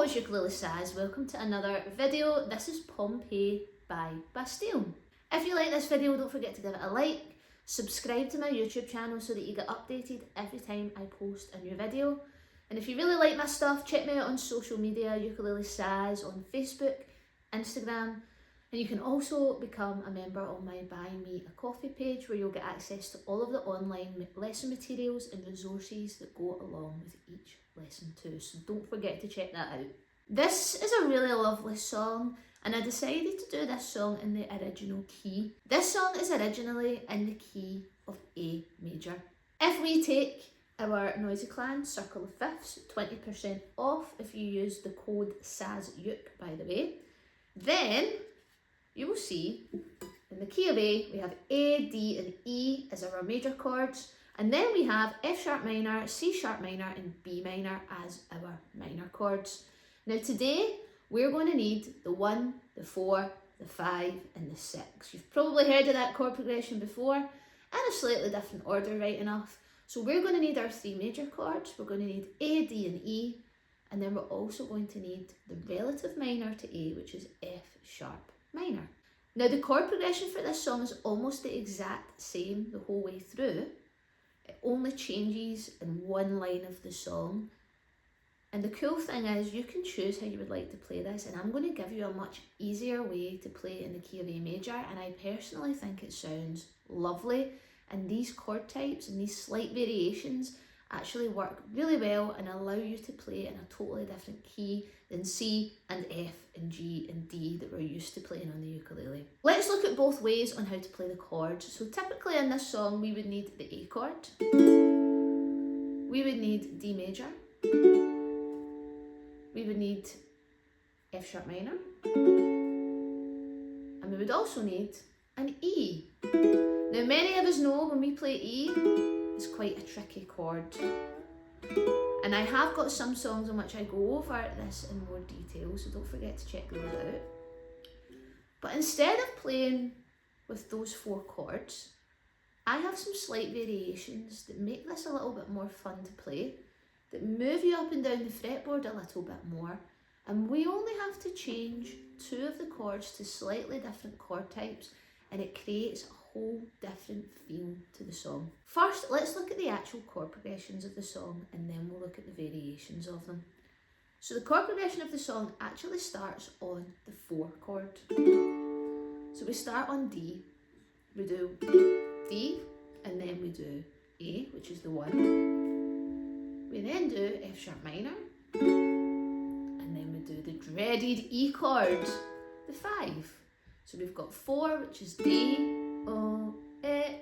it's Ukulele Saz. Welcome to another video. This is Pompeii by Bastille. If you like this video, don't forget to give it a like, subscribe to my YouTube channel so that you get updated every time I post a new video. And if you really like my stuff, check me out on social media, Ukulele Saz on Facebook, Instagram, and you can also become a member on my Buy Me a Coffee page where you'll get access to all of the online lesson materials and resources that go along with each lesson too, so don't forget to check that out. This is a really lovely song, and I decided to do this song in the original key. This song is originally in the key of A major. If we take our Noisy Clan Circle of Fifths, 20% off if you use the code SAZUK, by the way, then you will see in the key of A we have A, D and E as our major chords, and then we have F sharp minor, C sharp minor and B minor as our minor chords. Now today we're going to need the 1, the 4, the 5 and the 6. You've probably heard of that chord progression before in a slightly different order, right enough. So we're going to need our 3 major chords. We're going to need A, D and E, and then we're also going to need the relative minor to A, which is F sharp minor. Now the chord progression for this song is almost the exact same the whole way through. It only changes in one line of the song. And the cool thing is you can choose how you would like to play this, and I'm going to give you a much easier way to play in the key of A major, and I personally think it sounds lovely, and these chord types and these slight variations actually work really well and allow you to play in a totally different key than C and F and G and D that we're used to playing on the ukulele. Let's look at both ways on how to play the chords. So typically in this song we would need the A chord, we would need D major, we would need F sharp minor, and we would also need an E. Now many of us know when we play E, it's quite a tricky chord. And I have got some songs in which I go over this in more detail, so don't forget to check those out. But instead of playing with those 4 chords, I have some slight variations that make this a little bit more fun to play, that move you up and down the fretboard a little bit more, and we only have to change 2 of the chords to slightly different chord types, and it creates a whole different feel to the song. First, let's look at the actual chord progressions of the song, and then we'll look at the variations of them. So the chord progression of the song actually starts on the 4 chord. So we start on D, we do D, and then we do A, which is the 1. We then do F sharp minor, and then we do the dreaded E chord, the 5. So we've got 4, which is D, O, A,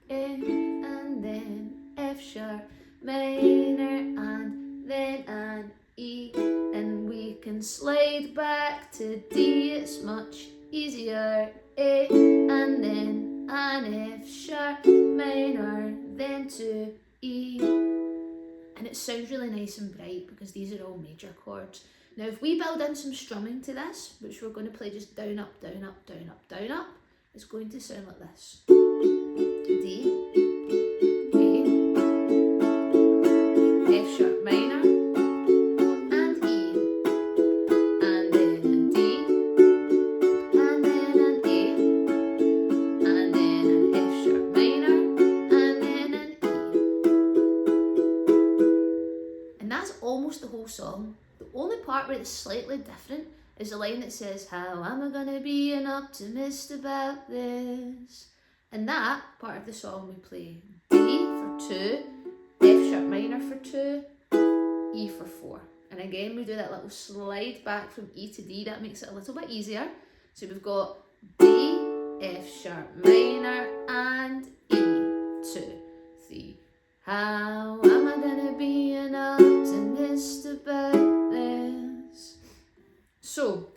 and then F sharp minor, and then an E, and we can slide back to D, it's much easier, A, and then an F sharp minor, then to E. And it sounds really nice and bright because these are all major chords. Now if we build in some strumming to this, which we're going to play just down, up, down, up, down, up, down, up, it's going to sound like this. D, A, F sharp minor, and E, and then a D, and then an A, and then an F sharp minor, and then an E. And that's almost the whole song. The only part where it's slightly different is the line that says, how am I gonna be an optimist about this? And that part of the song we play D for 2, F sharp minor for 2, E for 4. And again we do that little slide back from E to D, that makes it a little bit easier. So we've got D, F sharp minor and E, 2, 3. How am I gonna be an optimist about this? So,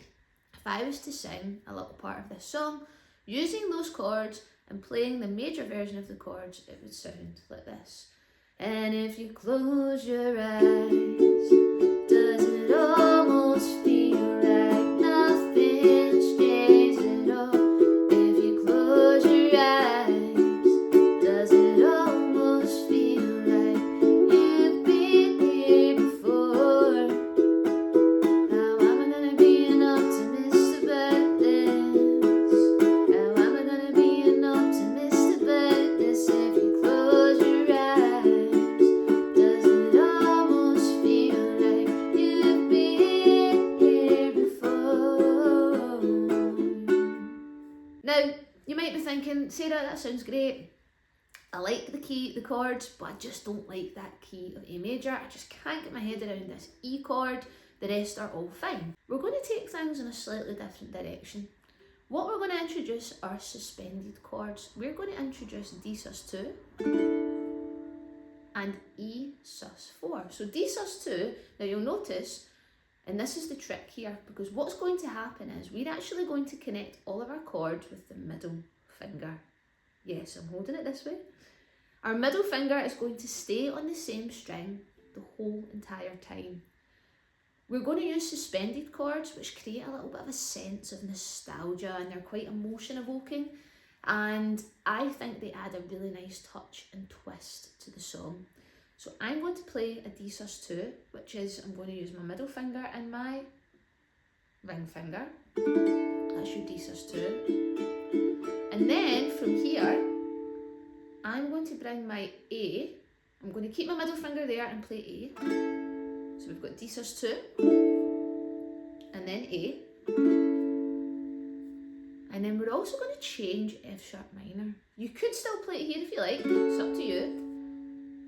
if I was to sing a little part of this song, using those chords and playing the major version of the chords, it would sound like this. And if you close your eyes, does it almost feel like nothing's changed at all? If you close your eyes, does it almost feel like you've been here before? thinking, Sarah, that sounds great. I like the key, the chords, but I just don't like that key of A major. I just can't get my head around this E chord. The rest are all fine. We're going to take things in a slightly different direction. What we're going to introduce are suspended chords. We're going to introduce D sus2 and E sus4. So D sus2, now you'll notice, and this is the trick here, because what's going to happen is we're actually going to connect all of our chords with the middle finger. Yes, I'm holding it this way. Our middle finger is going to stay on the same string the whole entire time. We're going to use suspended chords, which create a little bit of a sense of nostalgia, and they're quite emotion evoking, and I think they add a really nice touch and twist to the song. So I'm going to play a D sus2, which is, I'm going to use my middle finger and my ring finger. That's your D sus2. And then from here, I'm going to bring my A. I'm going to keep my middle finger there and play A. So we've got D sus2, and then A. And then we're also going to change F sharp minor. You could still play it here if you like, it's up to you.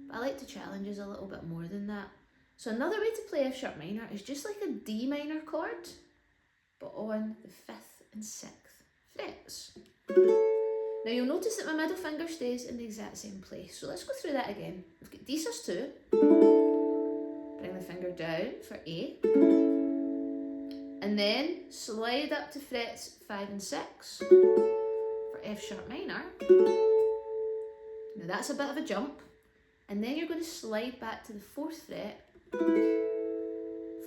But I like to challenge us a little bit more than that. So another way to play F sharp minor is just like a D minor chord, but on the 5th and 6th frets. Now you'll notice that my middle finger stays in the exact same place. So let's go through that again. We've got D sus2, bring the finger down for A, and then slide up to frets 5 and 6 for F sharp minor. Now that's a bit of a jump, and then you're going to slide back to the 4th fret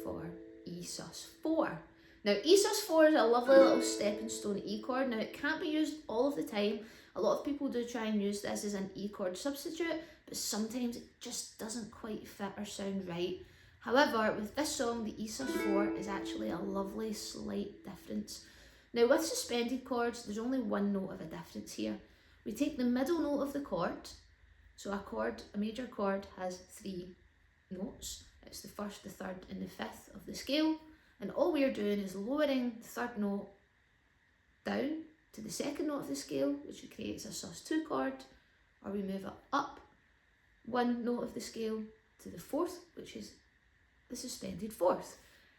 for E sus4. Now E sus4 is a lovely little stepping stone E chord. Now it can't be used all of the time. A lot of people do try and use this as an E chord substitute, but sometimes it just doesn't quite fit or sound right. However, with this song, the E sus4 is actually a lovely slight difference. Now with suspended chords, there's only one note of a difference here. We take the middle note of the chord. So a major chord has 3 notes. It's the 1st, the 3rd and the 5th of the scale. And all we're doing is lowering the 3rd note down to the 2nd note of the scale, which creates a sus2 chord, or we move it up 1 note of the scale to the 4th, which is the suspended 4th.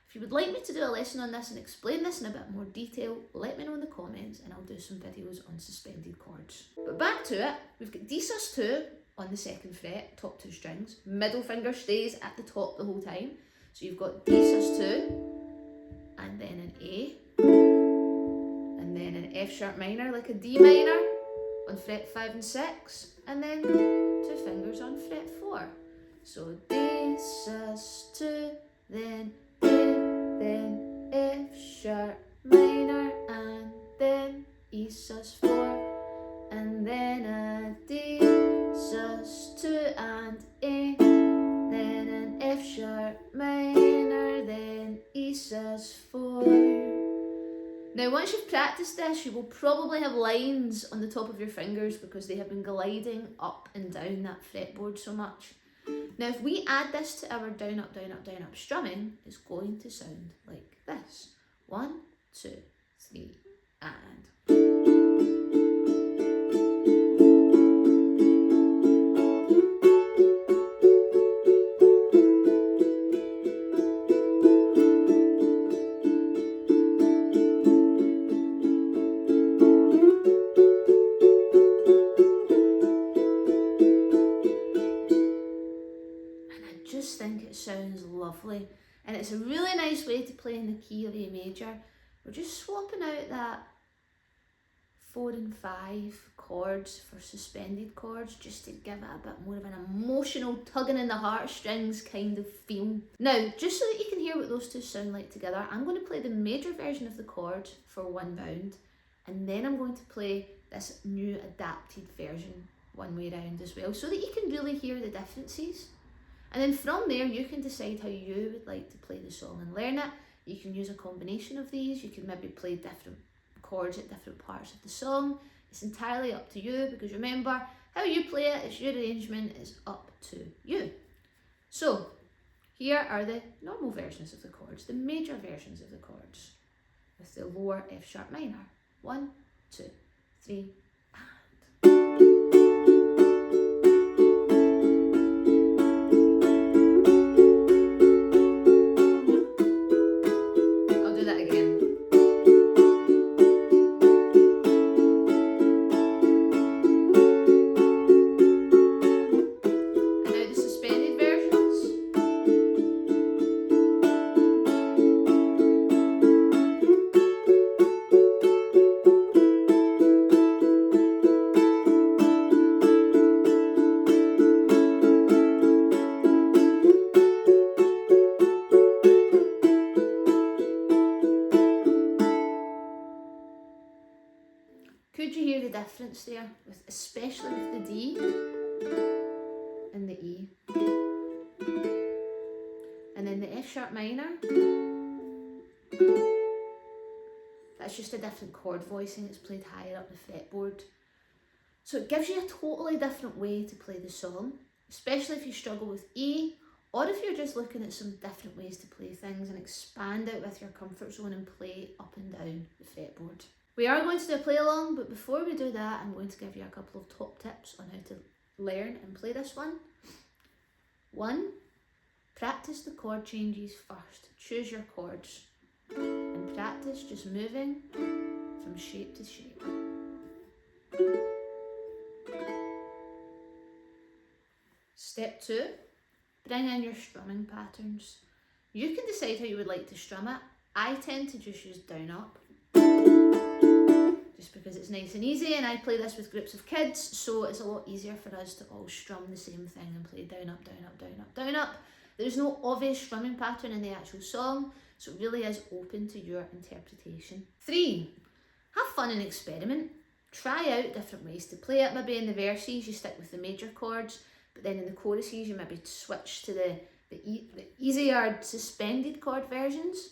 If you would like me to do a lesson on this and explain this in a bit more detail, let me know in the comments and I'll do some videos on suspended chords. But back to it, we've got D sus2 on the 2nd fret, top 2 strings. Middle finger stays at the top the whole time. So you've got D sus2, and then an A, and then an F sharp minor like a D minor on fret 5 and 6, and then 2 fingers on fret 4. So D sus2, then A, then F sharp minor, and then E sus4, and then a D sus2 and A, then an F sharp minor, then E sus4. Now once you've practiced this, you will probably have lines on the top of your fingers because they have been gliding up and down that fretboard so much. Now if we add this to our down, up, down, up, down, up strumming, it's going to sound like this. 1, 2, 3, and... sounds lovely, and it's a really nice way to play in the key of A major. We're just swapping out that 4 and 5 chords for suspended chords just to give it a bit more of an emotional tugging in the heartstrings kind of feel. Now, just so that you can hear what those two sound like together, I'm going to play the major version of the chord for 1 round, and then I'm going to play this new adapted version 1 way round as well, so that you can really hear the differences. And then from there, you can decide how you would like to play the song and learn it. You can use a combination of these. You can maybe play different chords at different parts of the song. It's entirely up to you, because remember, how you play it, it's your arrangement, it's up to you. So, here are the normal versions of the chords, the major versions of the chords, with the lower F sharp minor. 1, 2, 3, and... difference there, especially with the D and the E. And then the F sharp minor, that's just a different chord voicing, it's played higher up the fretboard. So it gives you a totally different way to play the song, especially if you struggle with E, or if you're just looking at some different ways to play things and expand out with your comfort zone and play up and down the fretboard. We are going to do a play along, but before we do that, I'm going to give you a couple of top tips on how to learn and play this one. 1, practice the chord changes first. Choose your chords and practice just moving from shape to shape. Step 2, bring in your strumming patterns. You can decide how you would like to strum it. I tend to just use down up, just because it's nice and easy, and I play this with groups of kids, so it's a lot easier for us to all strum the same thing and play down up, down up, down up, down up. There's no obvious strumming pattern in the actual song, so it really is open to your interpretation. 3, have fun and experiment. Try out different ways to play it. Maybe in the verses you stick with the major chords, but then in the choruses you maybe switch to the easier suspended chord versions.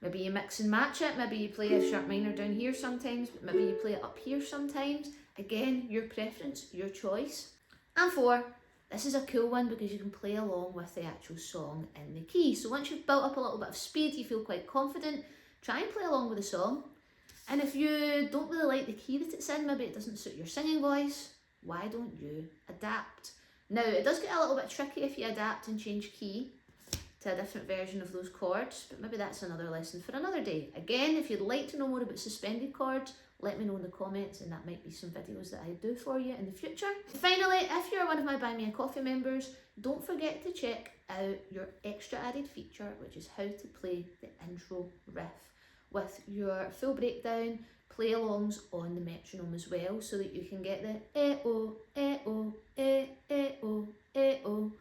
Maybe you mix and match it. Maybe you play a sharp minor down here sometimes, but maybe you play it up here sometimes. Again, your preference, your choice. And 4, this is a cool one because you can play along with the actual song in the key. So once you've built up a little bit of speed, you feel quite confident, try and play along with the song. And if you don't really like the key that it's in, maybe it doesn't suit your singing voice, why don't you adapt? Now, it does get a little bit tricky if you adapt and change key to a different version of those chords, but maybe that's another lesson for another day. Again, if you'd like to know more about suspended chords, let me know in the comments, and that might be some videos that I do for you in the future. Finally, if you're one of my Buy Me a Coffee members, don't forget to check out your extra added feature, which is how to play the intro riff with your full breakdown, play-alongs on the metronome as well, so that you can get the eh-oh, eh-oh, eh-oh, eh-oh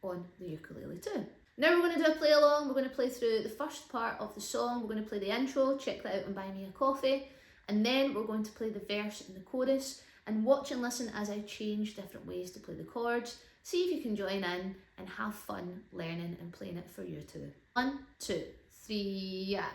on the ukulele too. Now we're going to do a play along. We're going to play through the first part of the song. We're going to play the intro, check that out and Buy Me a Coffee, and then we're going to play the verse and the chorus, and watch and listen as I change different ways to play the chords. See if you can join in and have fun learning and playing it for you too. 1, 2, 3 and...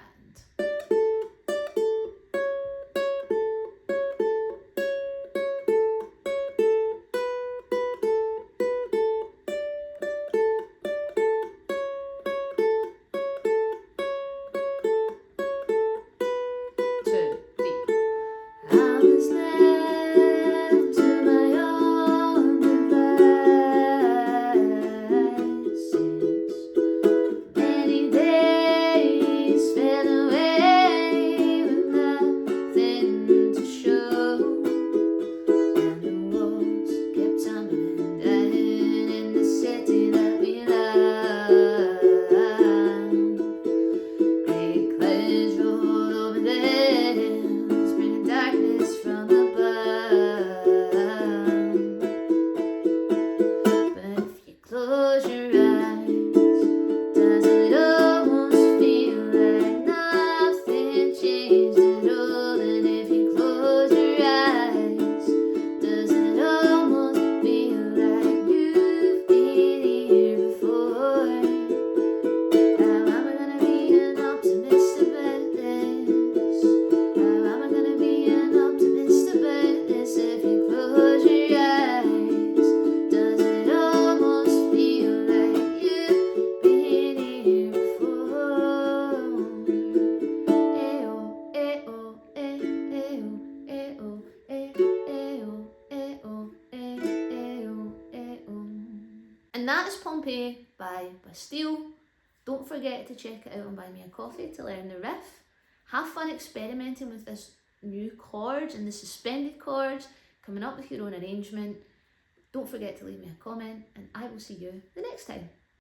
And that is Pompeii by Bastille. Don't forget to check it out on Buy Me a Coffee to learn the riff. Have fun experimenting with this new chords and the suspended chords, coming up with your own arrangement. Don't forget to leave me a comment, and I will see you the next time.